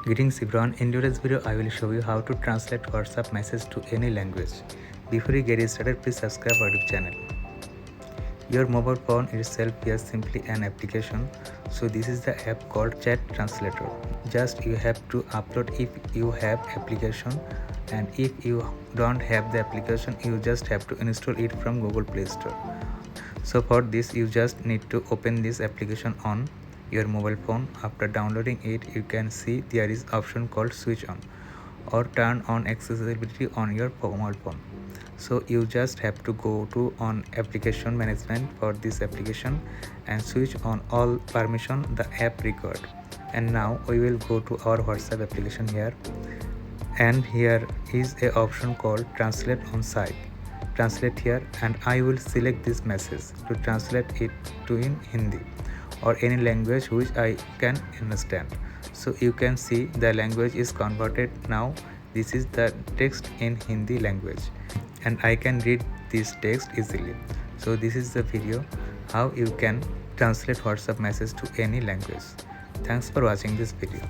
Greetings everyone, in today's video I will show you how to translate WhatsApp message to any language. Before you get started, please subscribe our YouTube channel. Your mobile phone itself is simply an application, so this is the app called Chat Translator. Just you have to upload if you have application, and if you don't have the application you just have to install it from Google Play Store. So for this you just need to open this application on your mobile phone. After downloading it, you can see there is option called switch on or turn on accessibility on your mobile phone. So you just have to go to on application management for this application and switch on all permission the app required. And now we will go to our WhatsApp application here, and here is a option called translate on site. Translate here, and I will select this message to translate it to in Hindi or any language which I can understand. So you can see the language is converted now. This is the text in Hindi language and I can read this text easily. So this is the video how you can translate WhatsApp message to any language. Thanks for watching this video.